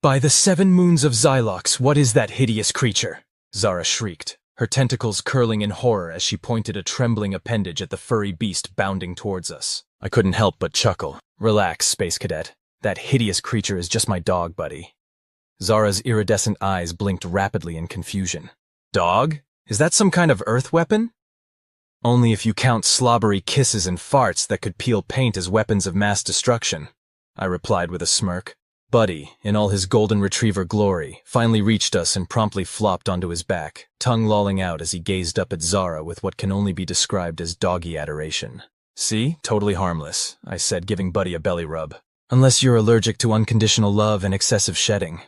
By the 7 moons of Xylox, what is that hideous creature? Zara shrieked, her tentacles curling in horror as she pointed a trembling appendage at the furry beast bounding towards us. I couldn't help but chuckle. Relax, Space Cadet. That hideous creature is just my dog, buddy. Zara's iridescent eyes blinked rapidly in confusion. Dog? Is that some kind of earth weapon? Only if you count slobbery kisses and farts that could peel paint as weapons of mass destruction, I replied with a smirk. Buddy, in all his golden retriever glory, finally reached us and promptly flopped onto his back, tongue lolling out as he gazed up at Zara with what can only be described as doggy adoration. See? Totally harmless, I said, giving Buddy a belly rub. Unless you're allergic to unconditional love and excessive shedding.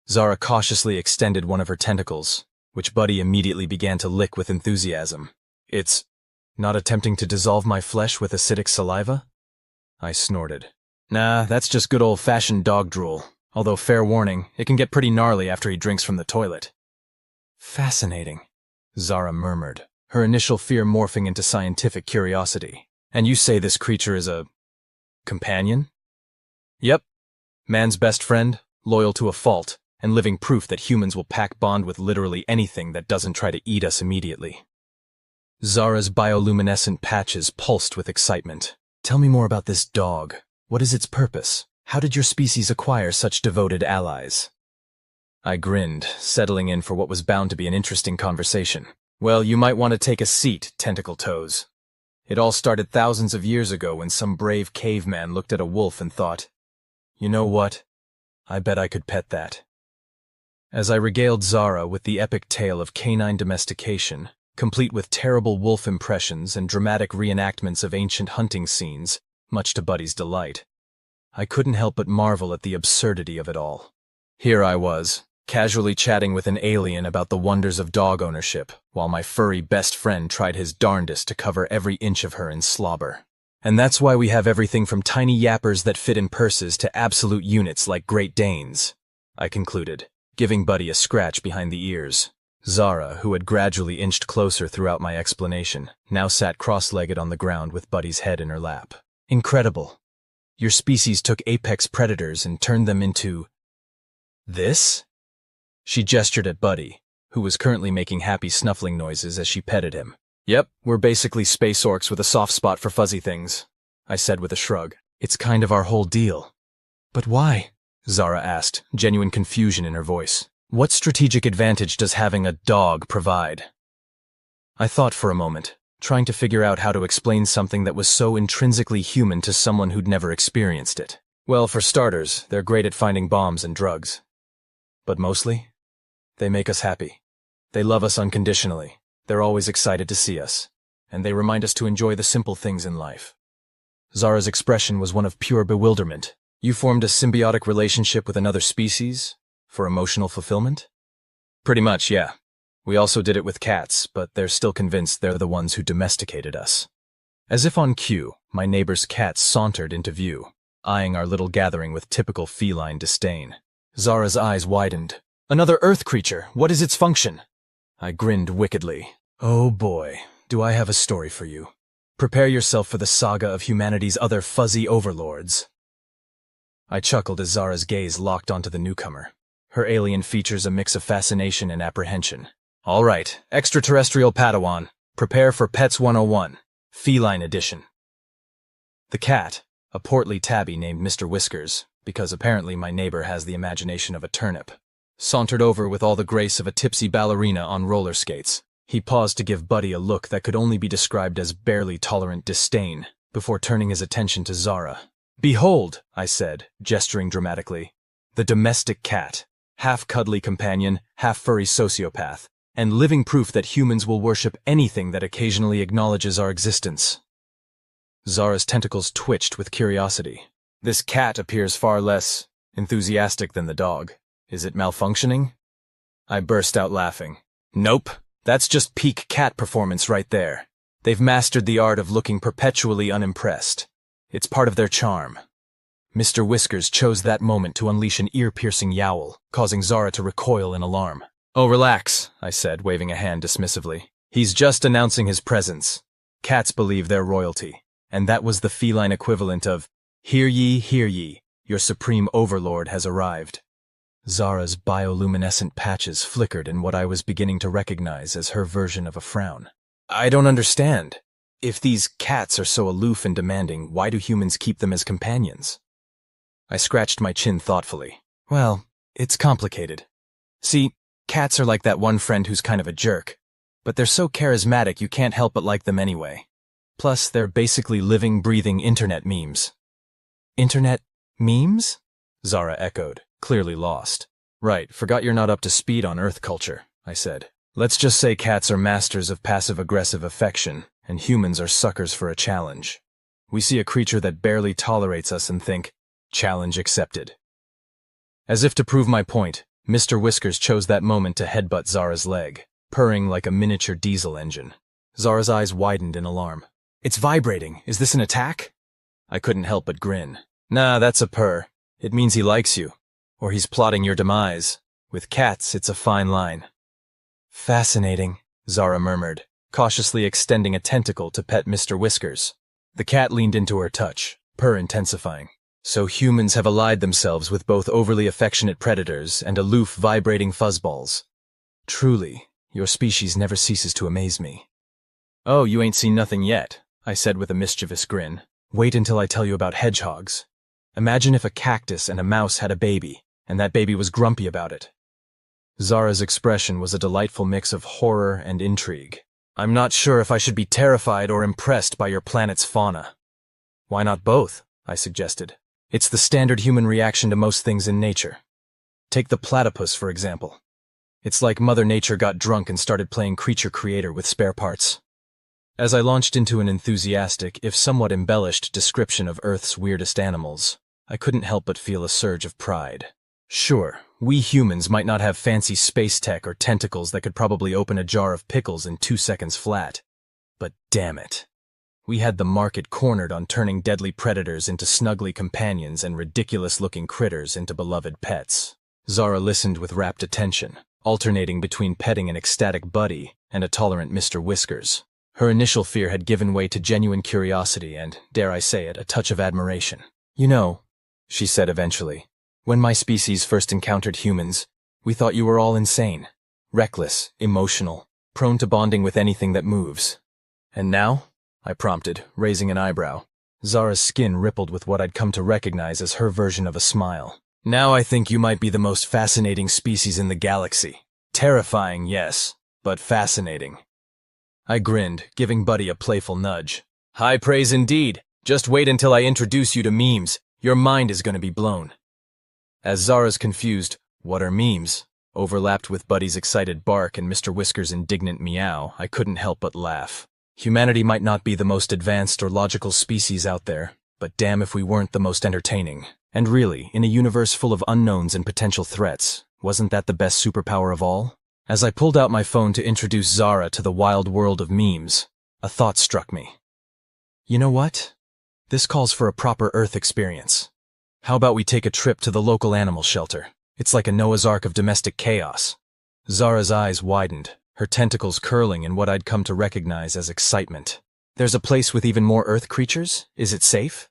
Zara cautiously extended one of her tentacles, which Buddy immediately began to lick with enthusiasm. It's not attempting to dissolve my flesh with acidic saliva? I snorted. Nah, that's just good old-fashioned dog drool. Although, fair warning, it can get pretty gnarly after he drinks from the toilet. Fascinating, Zara murmured, her initial fear morphing into scientific curiosity. And you say this creature is a companion? Yep. Man's best friend, loyal to a fault, and living proof that humans will pack bond with literally anything that doesn't try to eat us immediately. Zara's bioluminescent patches pulsed with excitement. Tell me more about this dog. What is its purpose? How did your species acquire such devoted allies? I grinned, settling in for what was bound to be an interesting conversation. Well, you might want to take a seat, Tentacle Toes. It all started thousands of years ago when some brave caveman looked at a wolf and thought, you know what? I bet I could pet that. As I regaled Zara with the epic tale of canine domestication, complete with terrible wolf impressions and dramatic reenactments of ancient hunting scenes, much to Buddy's delight, I couldn't help but marvel at the absurdity of it all. Here I was, casually chatting with an alien about the wonders of dog ownership, while my furry best friend tried his darndest to cover every inch of her in slobber. And that's why we have everything from tiny yappers that fit in purses to absolute units like Great Danes, I concluded, giving Buddy a scratch behind the ears. Zara, who had gradually inched closer throughout my explanation, now sat cross-legged on the ground with Buddy's head in her lap. Incredible. Your species took apex predators and turned them into this? She gestured at Buddy, who was currently making happy snuffling noises as she petted him. Yep, we're basically space orcs with a soft spot for fuzzy things, I said with a shrug. It's kind of our whole deal. But why? Zara asked, genuine confusion in her voice. What strategic advantage does having a dog provide? I thought for a moment, trying to figure out how to explain something that was so intrinsically human to someone who'd never experienced it. Well, for starters, they're great at finding bombs and drugs. But mostly, they make us happy. They love us unconditionally. They're always excited to see us. And they remind us to enjoy the simple things in life. Zara's expression was one of pure bewilderment. You formed a symbiotic relationship with another species? For emotional fulfillment? Pretty much, yeah. We also did it with cats, but they're still convinced they're the ones who domesticated us. As if on cue, my neighbor's cat sauntered into view, eyeing our little gathering with typical feline disdain. Zara's eyes widened. Another earth creature, what is its function? I grinned wickedly. Oh boy, do I have a story for you. Prepare yourself for the saga of humanity's other fuzzy overlords. I chuckled as Zara's gaze locked onto the newcomer, her alien features a mix of fascination and apprehension. All right, extraterrestrial Padawan, prepare for Pets 101, Feline Edition. The cat, a portly tabby named Mr. Whiskers, because apparently my neighbor has the imagination of a turnip, sauntered over with all the grace of a tipsy ballerina on roller skates. He paused to give Buddy a look that could only be described as barely tolerant disdain, before turning his attention to Zara. Behold, I said, gesturing dramatically, the domestic cat, half-cuddly companion, half-furry sociopath, and living proof that humans will worship anything that occasionally acknowledges our existence. Zara's tentacles twitched with curiosity. This cat appears far less enthusiastic than the dog. Is it malfunctioning? I burst out laughing. Nope, that's just peak cat performance right there. They've mastered the art of looking perpetually unimpressed. It's part of their charm. Mr. Whiskers chose that moment to unleash an ear-piercing yowl, causing Zara to recoil in alarm. Oh, relax, I said, waving a hand dismissively. He's just announcing his presence. Cats believe they're royalty, and that was the feline equivalent of, hear ye, your supreme overlord has arrived. Zara's bioluminescent patches flickered in what I was beginning to recognize as her version of a frown. I don't understand. If these cats are so aloof and demanding, why do humans keep them as companions? I scratched my chin thoughtfully. Well, it's complicated. See, cats are like that one friend who's kind of a jerk, but they're so charismatic you can't help but like them anyway. Plus, they're basically living, breathing internet memes. Internet memes? Zara echoed, clearly lost. Right, forgot you're not up to speed on Earth culture, I said. Let's just say cats are masters of passive-aggressive affection, and humans are suckers for a challenge. We see a creature that barely tolerates us and think, challenge accepted. As if to prove my point, Mr. Whiskers chose that moment to headbutt Zara's leg, purring like a miniature diesel engine. Zara's eyes widened in alarm. It's vibrating. Is this an attack? I couldn't help but grin. Nah, that's a purr. It means he likes you. Or he's plotting your demise. With cats, it's a fine line. Fascinating, Zara murmured, cautiously extending a tentacle to pet Mr. Whiskers. The cat leaned into her touch, purr intensifying. So humans have allied themselves with both overly affectionate predators and aloof, vibrating fuzzballs. Truly, your species never ceases to amaze me. Oh, you ain't seen nothing yet, I said with a mischievous grin. Wait until I tell you about hedgehogs. Imagine if a cactus and a mouse had a baby, and that baby was grumpy about it. Zara's expression was a delightful mix of horror and intrigue. I'm not sure if I should be terrified or impressed by your planet's fauna. Why not both? I suggested. It's the standard human reaction to most things in nature. Take the platypus, for example. It's like Mother Nature got drunk and started playing creature creator with spare parts. As I launched into an enthusiastic, if somewhat embellished, description of Earth's weirdest animals, I couldn't help but feel a surge of pride. Sure, we humans might not have fancy space tech or tentacles that could probably open a jar of pickles in 2 seconds flat. But damn it. We had the market cornered on turning deadly predators into snuggly companions and ridiculous-looking critters into beloved pets. Zara listened with rapt attention, alternating between petting an ecstatic buddy and a tolerant Mr. Whiskers. Her initial fear had given way to genuine curiosity and, dare I say it, a touch of admiration. You know, she said eventually, when my species first encountered humans, we thought you were all insane, reckless, emotional, prone to bonding with anything that moves. And now? I prompted, raising an eyebrow. Zara's skin rippled with what I'd come to recognize as her version of a smile. Now I think you might be the most fascinating species in the galaxy. Terrifying, yes, but fascinating. I grinned, giving Buddy a playful nudge. High praise indeed. Just wait until I introduce you to memes. Your mind is going to be blown. As Zara's confused, what are memes? Overlapped with Buddy's excited bark and Mr. Whiskers' indignant meow, I couldn't help but laugh. Humanity might not be the most advanced or logical species out there, but damn if we weren't the most entertaining. And really, in a universe full of unknowns and potential threats, wasn't that the best superpower of all? As I pulled out my phone to introduce Zara to the wild world of memes, a thought struck me. You know what? This calls for a proper Earth experience. How about we take a trip to the local animal shelter? It's like a Noah's Ark of domestic chaos. Zara's eyes widened, her tentacles curling in what I'd come to recognize as excitement. There's a place with even more Earth creatures? Is it safe?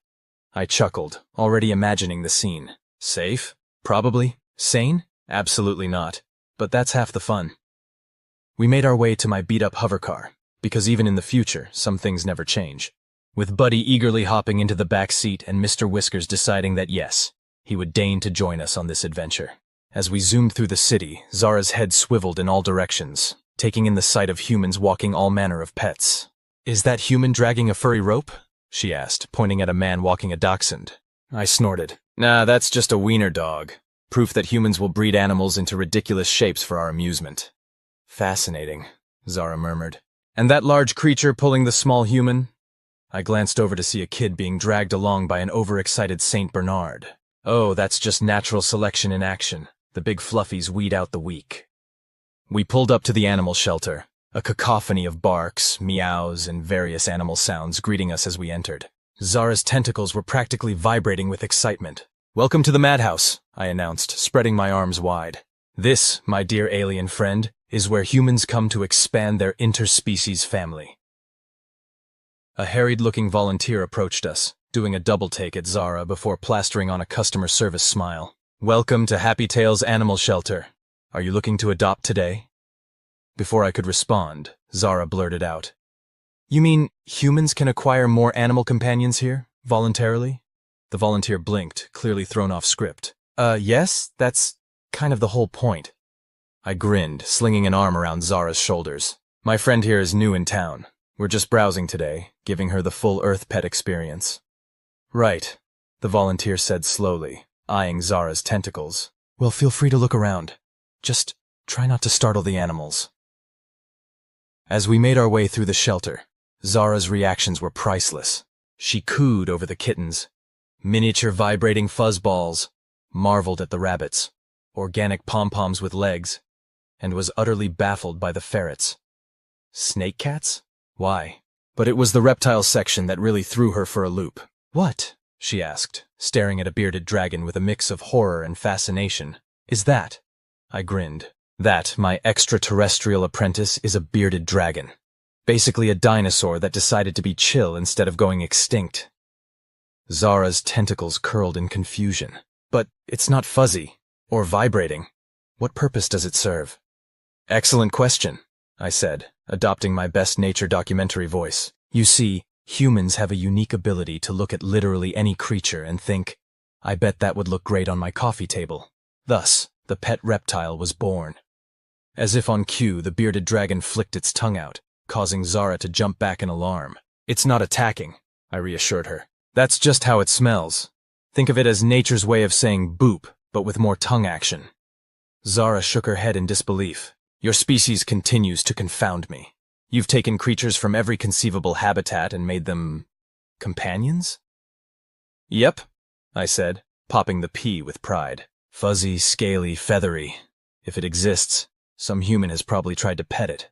I chuckled, already imagining the scene. Safe? Probably. Sane? Absolutely not. But that's half the fun. We made our way to my beat-up hovercar, because even in the future, some things never change. With Buddy eagerly hopping into the back seat and Mr. Whiskers deciding that yes, he would deign to join us on this adventure. As we zoomed through the city, Zara's head swiveled in all directions, taking in the sight of humans walking all manner of pets. Is that human dragging a furry rope? She asked, pointing at a man walking a dachshund. I snorted. Nah, that's just a wiener dog. Proof that humans will breed animals into ridiculous shapes for our amusement. Fascinating, Zara murmured. And that large creature pulling the small human? I glanced over to see a kid being dragged along by an overexcited Saint Bernard. Oh, that's just natural selection in action. The big fluffies weed out the weak. We pulled up to the animal shelter, a cacophony of barks, meows, and various animal sounds greeting us as we entered. Zara's tentacles were practically vibrating with excitement. Welcome to the madhouse, I announced, spreading my arms wide. This, my dear alien friend, is where humans come to expand their interspecies family. A harried-looking volunteer approached us, doing a double-take at Zara before plastering on a customer service smile. Welcome to Happy Tales Animal Shelter. Are you looking to adopt today? Before I could respond, Zara blurted out. You mean humans can acquire more animal companions here, voluntarily? The volunteer blinked, clearly thrown off script. Yes, that's kind of the whole point. I grinned, slinging an arm around Zara's shoulders. My friend here is new in town. We're just browsing today, giving her the full Earth pet experience. Right, the volunteer said slowly, eyeing Zara's tentacles. Well, feel free to look around. Just try not to startle the animals. As we made our way through the shelter, Zara's reactions were priceless. She cooed over the kittens, miniature vibrating fuzzballs, marveled at the rabbits, organic pom-poms with legs, and was utterly baffled by the ferrets. Snake cats? Why? But it was the reptile section that really threw her for a loop. What? She asked, staring at a bearded dragon with a mix of horror and fascination. Is that? I grinned. That, my extraterrestrial apprentice, is a bearded dragon. Basically a dinosaur that decided to be chill instead of going extinct. Zara's tentacles curled in confusion. But it's not fuzzy, or vibrating. What purpose does it serve? Excellent question, I said, adopting my best nature documentary voice. You see, humans have a unique ability to look at literally any creature and think, I bet that would look great on my coffee table. Thus, the pet reptile was born. As if on cue, the bearded dragon flicked its tongue out, causing Zara to jump back in alarm. It's not attacking, I reassured her. That's just how it smells. Think of it as nature's way of saying boop, but with more tongue action. Zara shook her head in disbelief. Your species continues to confound me. You've taken creatures from every conceivable habitat and made them companions? Yep, I said, popping the P with pride. Fuzzy, scaly, feathery. If it exists, some human has probably tried to pet it.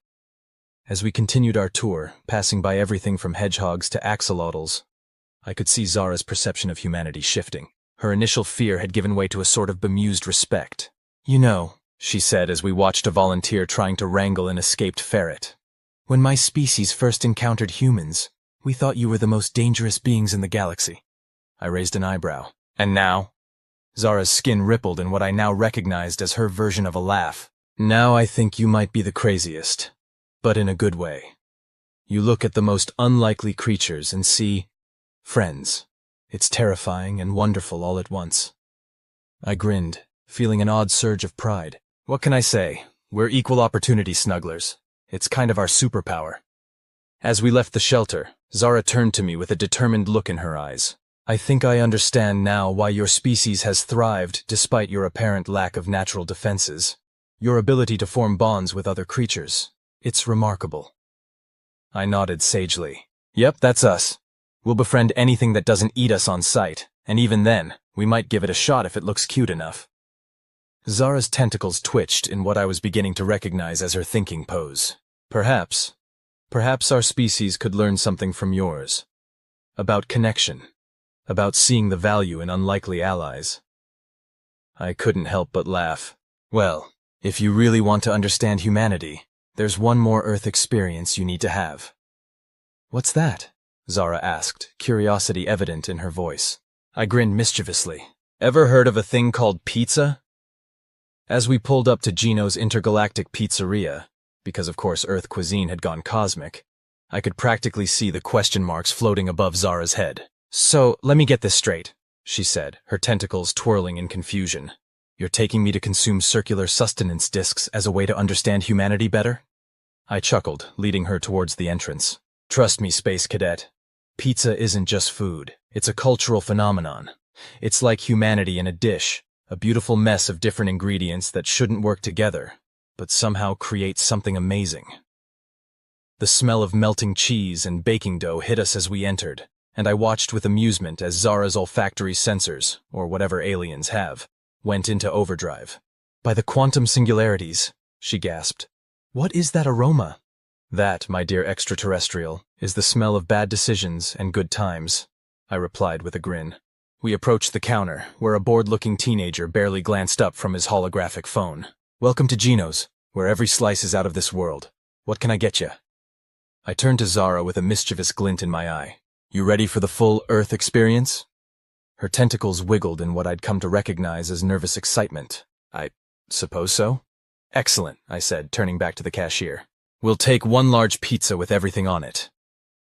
As we continued our tour, passing by everything from hedgehogs to axolotls, I could see Zara's perception of humanity shifting. Her initial fear had given way to a sort of bemused respect. You know, she said as we watched a volunteer trying to wrangle an escaped ferret. When my species first encountered humans, we thought you were the most dangerous beings in the galaxy. I raised an eyebrow. And now? Zara's skin rippled in what I now recognized as her version of a laugh. Now I think you might be the craziest, but in a good way. You look at the most unlikely creatures and see friends. It's terrifying and wonderful all at once. I grinned, feeling an odd surge of pride. What can I say? We're equal opportunity snugglers. It's kind of our superpower. As we left the shelter, Zara turned to me with a determined look in her eyes. I think I understand now why your species has thrived despite your apparent lack of natural defenses. Your ability to form bonds with other creatures. It's remarkable. I nodded sagely. Yep, that's us. We'll befriend anything that doesn't eat us on sight, and even then, we might give it a shot if it looks cute enough. Zara's tentacles twitched in what I was beginning to recognize as her thinking pose. Perhaps our species could learn something from yours. About connection. About seeing the value in unlikely allies. I couldn't help but laugh. Well, if you really want to understand humanity, there's one more Earth experience you need to have. What's that? Zara asked, curiosity evident in her voice. I grinned mischievously. Ever heard of a thing called pizza? As we pulled up to Gino's intergalactic pizzeria, because of course Earth cuisine had gone cosmic, I could practically see the question marks floating above Zara's head. So, let me get this straight, she said, her tentacles twirling in confusion. You're taking me to consume circular sustenance discs as a way to understand humanity better? I chuckled, leading her towards the entrance. Trust me, Space Cadet. Pizza isn't just food. It's a cultural phenomenon. It's like humanity in a dish, a beautiful mess of different ingredients that shouldn't work together, but somehow create something amazing. The smell of melting cheese and baking dough hit us as we entered, and I watched with amusement as Zara's olfactory sensors, or whatever aliens have, went into overdrive. By the quantum singularities, she gasped. What is that aroma? That, my dear extraterrestrial, is the smell of bad decisions and good times, I replied with a grin. We approached the counter, where a bored-looking teenager barely glanced up from his holographic phone. Welcome to Gino's, where every slice is out of this world. What can I get you? I turned to Zara with a mischievous glint in my eye. You ready for the full Earth experience? Her tentacles wiggled in what I'd come to recognize as nervous excitement. I suppose so? Excellent, I said, turning back to the cashier. We'll take one large pizza with everything on it.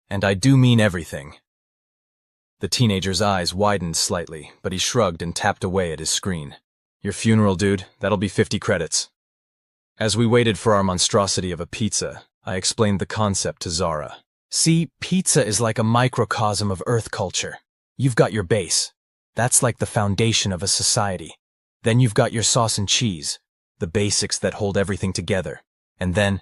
And I do mean everything. The teenager's eyes widened slightly, but he shrugged and tapped away at his screen. Your funeral, dude. That'll be 50 credits. As we waited for our monstrosity of a pizza, I explained the concept to Zara. See, pizza is like a microcosm of Earth culture. You've got your base. That's like the foundation of a society. Then you've got your sauce and cheese, the basics that hold everything together. And then...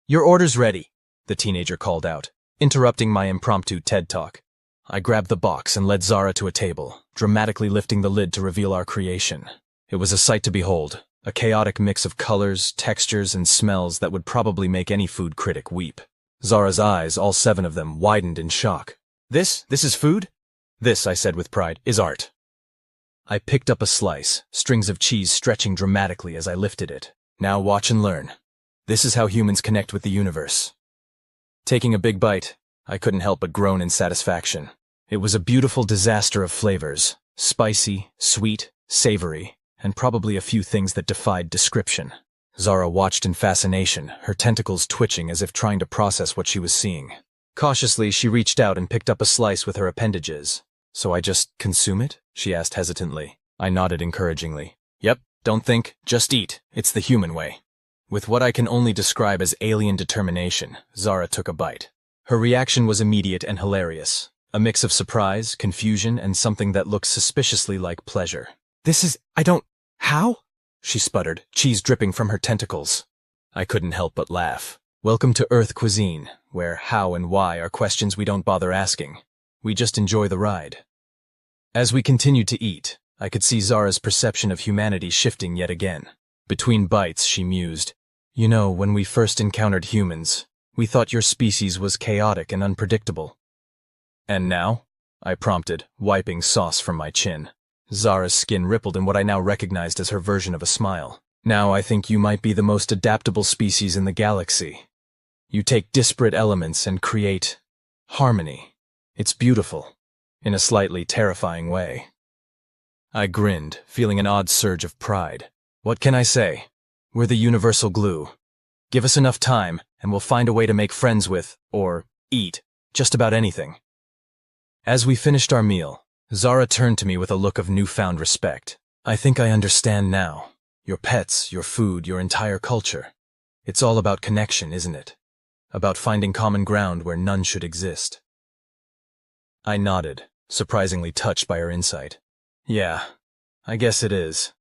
Your order's ready, the teenager called out, interrupting my impromptu TED Talk. I grabbed the box and led Zara to a table, dramatically lifting the lid to reveal our creation. It was a sight to behold, a chaotic mix of colors, textures, and smells that would probably make any food critic weep. Zara's eyes, all 7 of them, widened in shock. This is food? This, I said with pride, is art. I picked up a slice, strings of cheese stretching dramatically as I lifted it. Now watch and learn. This is how humans connect with the universe. Taking a big bite, I couldn't help but groan in satisfaction. It was a beautiful disaster of flavors, spicy, sweet, savory, and probably a few things that defied description. Zara watched in fascination, her tentacles twitching as if trying to process what she was seeing. Cautiously, she reached out and picked up a slice with her appendages. So I just consume it? She asked hesitantly. I nodded encouragingly. Yep, don't think, just eat. It's the human way. With what I can only describe as alien determination, Zara took a bite. Her reaction was immediate and hilarious, a mix of surprise, confusion, and something that looked suspiciously like pleasure. How? She sputtered, cheese dripping from her tentacles. I couldn't help but laugh. Welcome to Earth cuisine, where how and why are questions we don't bother asking. We just enjoy the ride. As we continued to eat, I could see Zara's perception of humanity shifting yet again. Between bites, she mused. You know, when we first encountered humans, we thought your species was chaotic and unpredictable. And now? I prompted, wiping sauce from my chin. Zara's skin rippled in what I now recognized as her version of a smile. Now I think you might be the most adaptable species in the galaxy. You take disparate elements and create harmony. It's beautiful, in a slightly terrifying way. I grinned, feeling an odd surge of pride. What can I say? We're the universal glue. Give us enough time, and we'll find a way to make friends with, or eat, just about anything. As we finished our meal, Zara turned to me with a look of newfound respect. I think I understand now. Your pets, your food, your entire culture. It's all about connection, isn't it? About finding common ground where none should exist. I nodded, surprisingly touched by her insight. Yeah, I guess it is.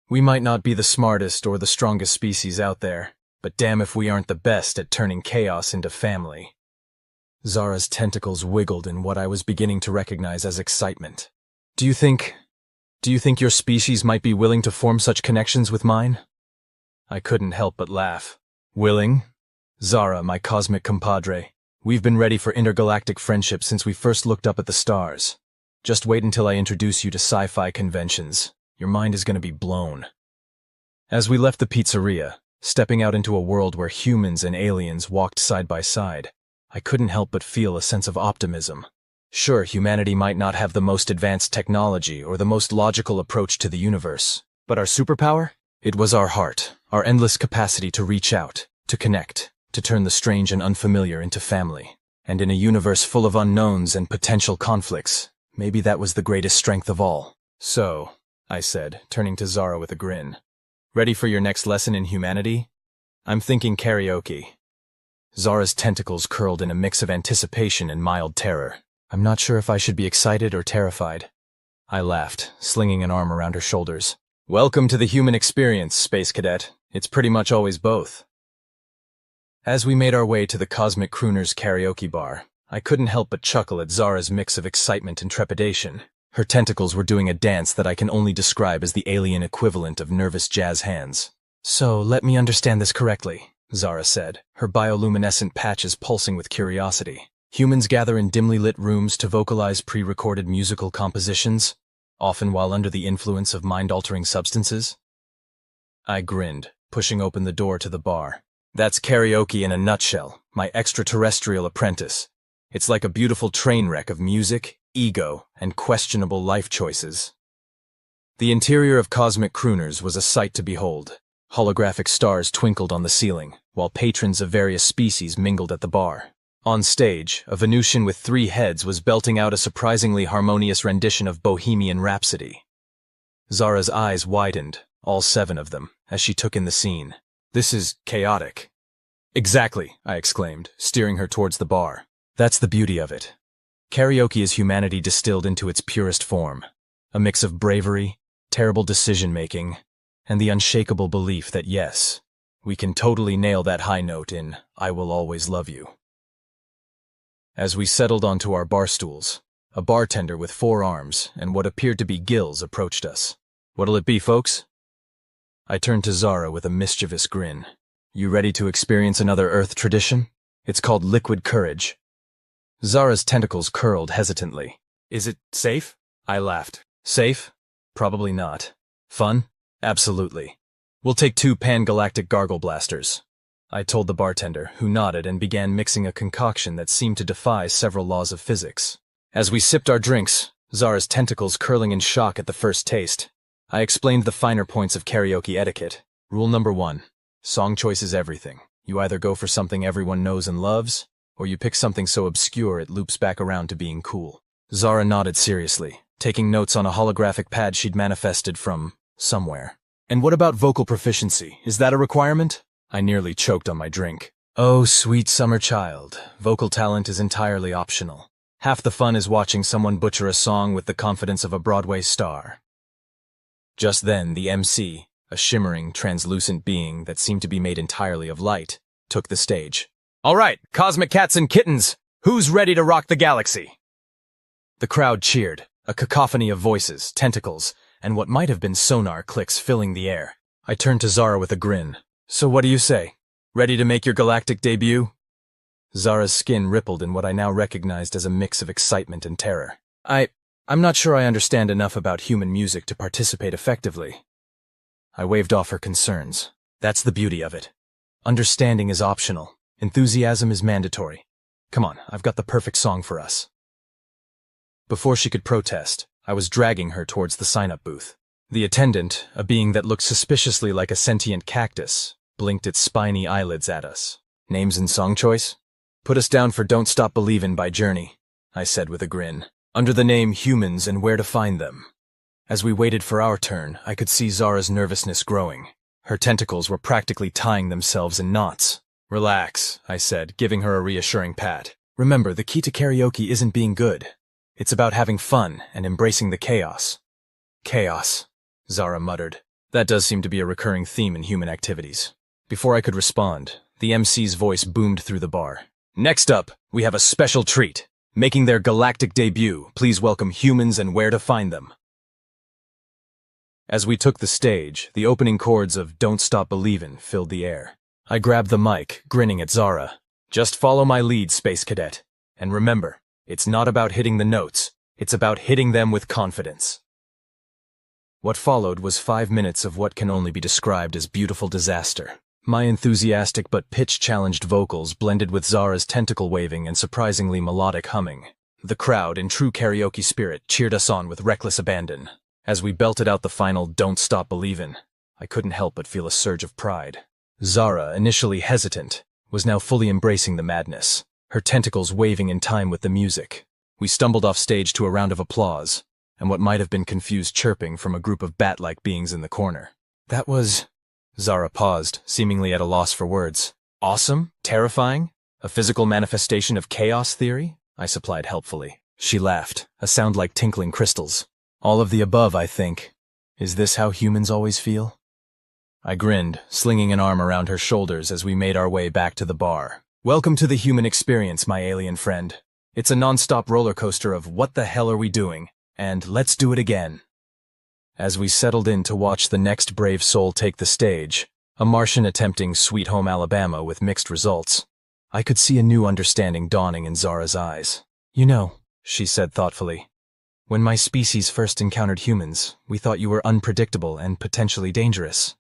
We might not be the smartest or the strongest species out there, but damn if we aren't the best at turning chaos into family. Zara's tentacles wiggled in what I was beginning to recognize as excitement. Do you think your species might be willing to form such connections with mine? I couldn't help but laugh. Willing? Zara, my cosmic compadre, we've been ready for intergalactic friendship since we first looked up at the stars. Just wait until I introduce you to sci-fi conventions. Your mind is going to be blown. As we left the pizzeria, stepping out into a world where humans and aliens walked side by side, I couldn't help but feel a sense of optimism. Sure, humanity might not have the most advanced technology or the most logical approach to the universe, but our superpower? It was our heart, our endless capacity to reach out, to connect, to turn the strange and unfamiliar into family. And in a universe full of unknowns and potential conflicts, maybe that was the greatest strength of all. So, I said, turning to Zara with a grin. Ready for your next lesson in humanity? I'm thinking karaoke. Zara's tentacles curled in a mix of anticipation and mild terror. I'm not sure if I should be excited or terrified. I laughed, slinging an arm around her shoulders. Welcome to the human experience, Space Cadet. It's pretty much always both. As we made our way to the Cosmic Crooners karaoke bar, I couldn't help but chuckle at Zara's mix of excitement and trepidation. Her tentacles were doing a dance that I can only describe as the alien equivalent of nervous jazz hands. So, let me understand this correctly, Zara said, her bioluminescent patches pulsing with curiosity. Humans gather in dimly lit rooms to vocalize pre-recorded musical compositions, often while under the influence of mind-altering substances? I grinned, pushing open the door to the bar. That's karaoke in a nutshell, my extraterrestrial apprentice. It's like a beautiful train wreck of music, ego, and questionable life choices. The interior of Cosmic Crooners was a sight to behold. Holographic stars twinkled on the ceiling, while patrons of various species mingled at the bar. On stage, a Venusian with 3 heads was belting out a surprisingly harmonious rendition of Bohemian Rhapsody. Zara's eyes widened, all 7 of them, as she took in the scene. "This is chaotic." "Exactly," I exclaimed, steering her towards the bar. "That's the beauty of it. Karaoke is humanity distilled into its purest form. A mix of bravery, terrible decision-making, and the unshakable belief that yes, we can totally nail that high note in I Will Always Love You." As we settled onto our bar stools, a bartender with 4 arms and what appeared to be gills approached us. "What'll it be, folks?" I turned to Zara with a mischievous grin. "You ready to experience another Earth tradition? It's called liquid courage." Zara's tentacles curled hesitantly. "Is it safe?" I laughed. "Safe? Probably not. Fun? Absolutely. We'll take 2 pan-galactic gargle blasters," I told the bartender, who nodded and began mixing a concoction that seemed to defy several laws of physics. As we sipped our drinks, Zara's tentacles curling in shock at the first taste, I explained the finer points of karaoke etiquette. Rule number 1. Song choice is everything. You either go for something everyone knows and loves, or you pick something so obscure it loops back around to being cool. Zara nodded seriously, taking notes on a holographic pad she'd manifested from somewhere. "And what about vocal proficiency? Is that a requirement?" I nearly choked on my drink. "Oh, sweet summer child, vocal talent is entirely optional. Half the fun is watching someone butcher a song with the confidence of a Broadway star." Just then, the MC, a shimmering, translucent being that seemed to be made entirely of light, took the stage. "All right, cosmic cats and kittens, who's ready to rock the galaxy?" The crowd cheered, a cacophony of voices, tentacles, and what might have been sonar clicks filling the air. I turned to Zara with a grin. "So what do you say? Ready to make your galactic debut?" Zara's skin rippled in what I now recognized as a mix of excitement and terror. I'm not sure I understand enough about human music to participate effectively." I waved off her concerns. "That's the beauty of it. Understanding is optional. Enthusiasm is mandatory. Come on, I've got the perfect song for us." Before she could protest, I was dragging her towards the sign-up booth. The attendant, a being that looked suspiciously like a sentient cactus, blinked its spiny eyelids at us. "Names and song choice?" "Put us down for Don't Stop Believin' by Journey," I said with a grin, "under the name Humans and Where to Find Them." As we waited for our turn, I could see Zara's nervousness growing. Her tentacles were practically tying themselves in knots. "Relax," I said, giving her a reassuring pat. "Remember, the key to karaoke isn't being good. It's about having fun and embracing the chaos." "Chaos," Zara muttered. "That does seem to be a recurring theme in human activities." Before I could respond, the MC's voice boomed through the bar. "Next up, we have a special treat. Making their galactic debut, please welcome Humans and Where to Find Them." As we took the stage, the opening chords of Don't Stop Believin' filled the air. I grabbed the mic, grinning at Zara. "Just follow my lead, Space Cadet. And remember, it's not about hitting the notes, it's about hitting them with confidence." What followed was 5 minutes of what can only be described as beautiful disaster. My enthusiastic but pitch-challenged vocals blended with Zara's tentacle waving and surprisingly melodic humming. The crowd, in true karaoke spirit, cheered us on with reckless abandon. As we belted out the final Don't Stop Believin', I couldn't help but feel a surge of pride. Zara, initially hesitant, was now fully embracing the madness, her tentacles waving in time with the music. We stumbled off stage to a round of applause, and what might have been confused chirping from a group of bat-like beings in the corner. "That was—" Zara paused, seemingly at a loss for words. "Awesome? Terrifying? A physical manifestation of chaos theory?" I supplied helpfully. She laughed, a sound like tinkling crystals. "All of the above, I think. Is this how humans always feel?" I grinned, slinging an arm around her shoulders as we made our way back to the bar. "Welcome to the human experience, my alien friend. It's a non-stop roller coaster of what the hell are we doing? And let's do it again." As we settled in to watch the next brave soul take the stage, a Martian attempting Sweet Home Alabama with mixed results, I could see a new understanding dawning in Zara's eyes. "You know," she said thoughtfully, "when my species first encountered humans, we thought you were unpredictable and potentially dangerous."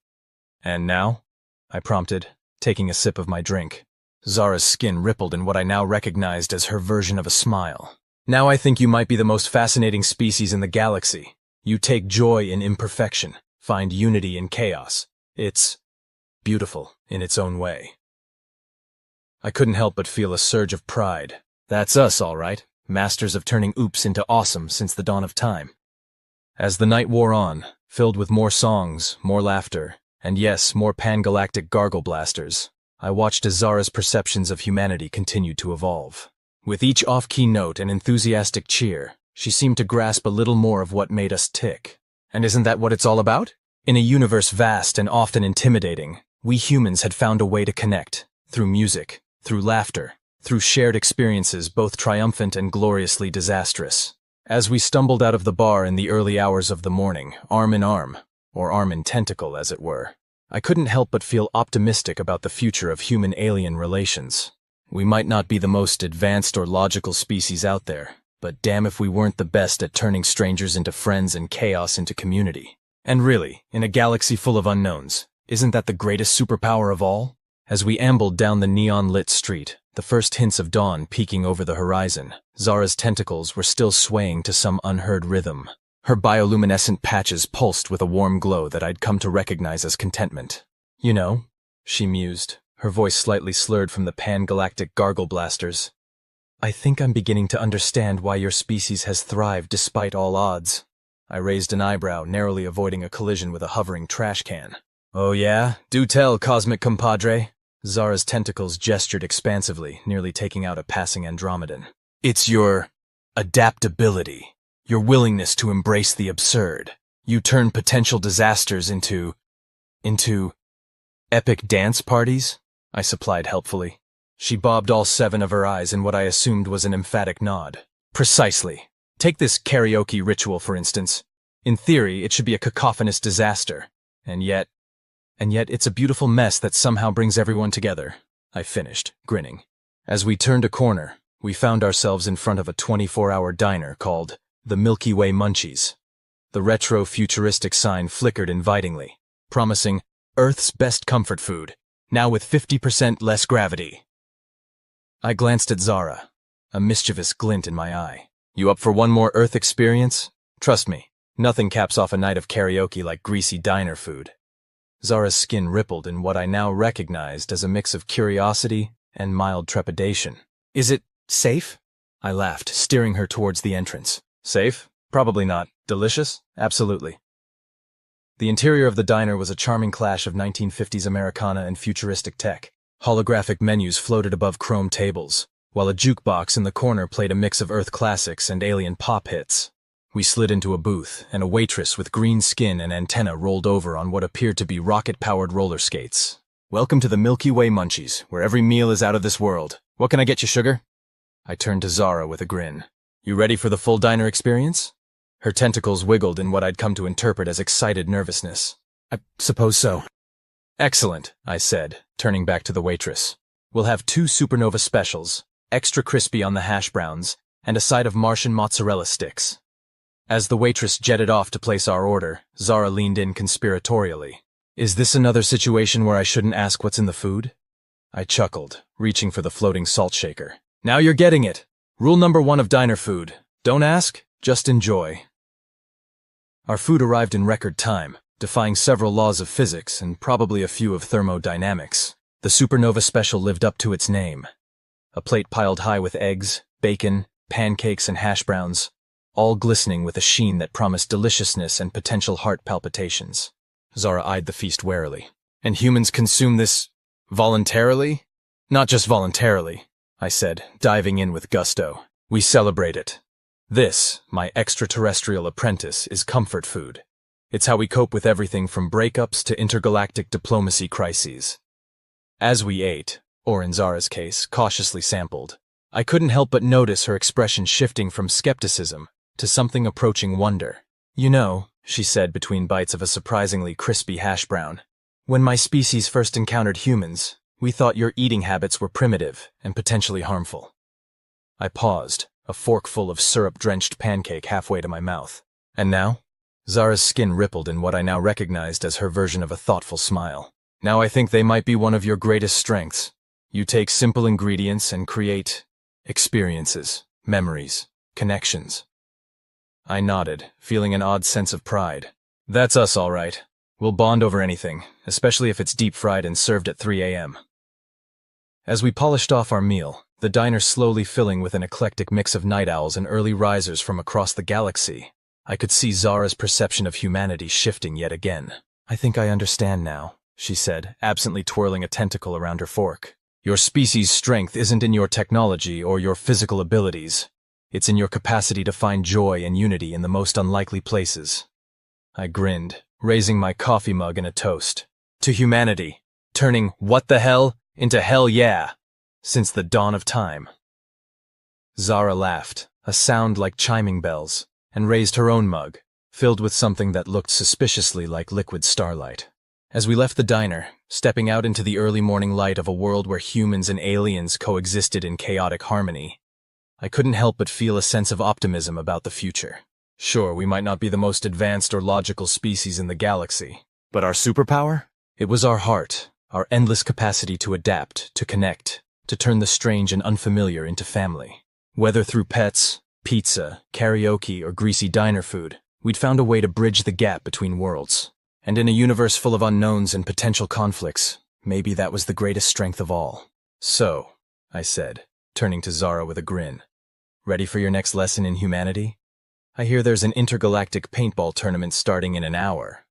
"And now?" I prompted, taking a sip of my drink. Zara's skin rippled in what I now recognized as her version of a smile. Now I think you might be the most fascinating species in the galaxy. You take joy in imperfection, find unity in chaos. It's beautiful in its own way. I couldn't help but feel a surge of pride. That's us, all right. Masters of turning oops into awesome since the dawn of time. As the night wore on, filled with more songs, more laughter, and yes, more pan-galactic gargle blasters, I watched as Zara's perceptions of humanity continued to evolve. With each off-key note and enthusiastic cheer, she seemed to grasp a little more of what made us tick. And isn't that what it's all about? In a universe vast and often intimidating, we humans had found a way to connect, through music, through laughter, through shared experiences both triumphant and gloriously disastrous. As we stumbled out of the bar in the early hours of the morning, arm in arm, or arm in tentacle as it were, I couldn't help but feel optimistic about the future of human-alien relations. We might not be the most advanced or logical species out there, but damn if we weren't the best at turning strangers into friends and chaos into community. And really, in a galaxy full of unknowns, isn't that the greatest superpower of all? As we ambled down the neon-lit street, the first hints of dawn peeking over the horizon, Zara's tentacles were still swaying to some unheard rhythm. Her bioluminescent patches pulsed with a warm glow that I'd come to recognize as contentment. You know, she mused, her voice slightly slurred from the pan-galactic gargle blasters. I think I'm beginning to understand why your species has thrived despite all odds. I raised an eyebrow, narrowly avoiding a collision with a hovering trash can. Oh yeah? Do tell, cosmic compadre. Zara's tentacles gestured expansively, nearly taking out a passing Andromedan. It's your adaptability, your willingness to embrace the absurd. You turn potential disasters into epic dance parties? I supplied helpfully. She bobbed all 7 of her eyes in what I assumed was an emphatic nod. Precisely. Take this karaoke ritual, for instance. In theory, it should be a cacophonous disaster. And yet it's a beautiful mess that somehow brings everyone together. I finished, grinning. As we turned a corner, we found ourselves in front of a 24-hour diner called the Milky Way Munchies. The retro-futuristic sign flickered invitingly, promising Earth's best comfort food, now with 50% less gravity. I glanced at Zara, a mischievous glint in my eye. You up for one more Earth experience? Trust me, nothing caps off a night of karaoke like greasy diner food. Zara's skin rippled in what I now recognized as a mix of curiosity and mild trepidation. Is it safe? I laughed, steering her towards the entrance. Safe? Probably not. Delicious? Absolutely. The interior of the diner was a charming clash of 1950s Americana and futuristic tech. Holographic menus floated above chrome tables, while a jukebox in the corner played a mix of Earth classics and alien pop hits. We slid into a booth, and a waitress with green skin and antenna rolled over on what appeared to be rocket-powered roller skates. Welcome to the Milky Way Munchies, where every meal is out of this world. What can I get you, sugar? I turned to Zara with a grin. You ready for the full diner experience? Her tentacles wiggled in what I'd come to interpret as excited nervousness. I suppose so. Excellent, I said, turning back to the waitress. We'll have 2 supernova specials, extra crispy on the hash browns, and a side of Martian mozzarella sticks. As the waitress jetted off to place our order, Zara leaned in conspiratorially. Is this another situation where I shouldn't ask what's in the food? I chuckled, reaching for the floating salt shaker. Now you're getting it. Rule number 1 of diner food. Don't ask, just enjoy. Our food arrived in record time, defying several laws of physics and probably a few of thermodynamics. The supernova special lived up to its name. A plate piled high with eggs, bacon, pancakes, and hash browns, all glistening with a sheen that promised deliciousness and potential heart palpitations. Zara eyed the feast warily. And humans consume this voluntarily? Not just voluntarily, I said, diving in with gusto. We celebrate it. This, my extraterrestrial apprentice, is comfort food. It's how we cope with everything from breakups to intergalactic diplomacy crises. As we ate, or in Zara's case, cautiously sampled, I couldn't help but notice her expression shifting from skepticism to something approaching wonder. You know, she said between bites of a surprisingly crispy hash brown, when my species first encountered humans, we thought your eating habits were primitive and potentially harmful. I paused, a forkful of syrup-drenched pancake halfway to my mouth. And now? Zara's skin rippled in what I now recognized as her version of a thoughtful smile. Now I think they might be one of your greatest strengths. You take simple ingredients and create experiences, memories. Connections. I nodded, feeling an odd sense of pride. That's us, all right. We'll bond over anything, especially if it's deep-fried and served at 3 a.m. As we polished off our meal, the diner slowly filling with an eclectic mix of night owls and early risers from across the galaxy, I could see Zara's perception of humanity shifting yet again. I think I understand now, she said, absently twirling a tentacle around her fork. Your species' strength isn't in your technology or your physical abilities. It's in your capacity to find joy and unity in the most unlikely places. I grinned, raising my coffee mug in a toast. To humanity, turning what the hell into hell yeah, since the dawn of time. Zara laughed, a sound like chiming bells, and raised her own mug, filled with something that looked suspiciously like liquid starlight. As we left the diner, stepping out into the early morning light of a world where humans and aliens coexisted in chaotic harmony, I couldn't help but feel a sense of optimism about the future. Sure, we might not be the most advanced or logical species in the galaxy, but our superpower? It was our heart, our endless capacity to adapt, to connect, to turn the strange and unfamiliar into family. Whether through pets, pizza, karaoke, or greasy diner food, we'd found a way to bridge the gap between worlds. And in a universe full of unknowns and potential conflicts, maybe that was the greatest strength of all. So, I said, turning to Zara with a grin. Ready for your next lesson in humanity? I hear there's an intergalactic paintball tournament starting in an hour.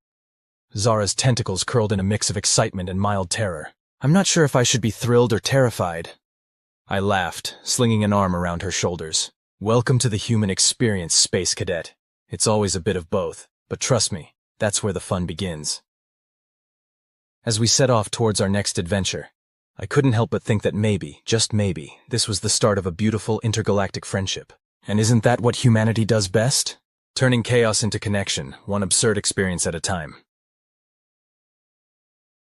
Zara's tentacles curled in a mix of excitement and mild terror. I'm not sure if I should be thrilled or terrified. I laughed, slinging an arm around her shoulders. Welcome to the human experience, Space Cadet. It's always a bit of both, but trust me, that's where the fun begins. As we set off towards our next adventure, I couldn't help but think that maybe, just maybe, this was the start of a beautiful intergalactic friendship. And isn't that what humanity does best? Turning chaos into connection, one absurd experience at a time.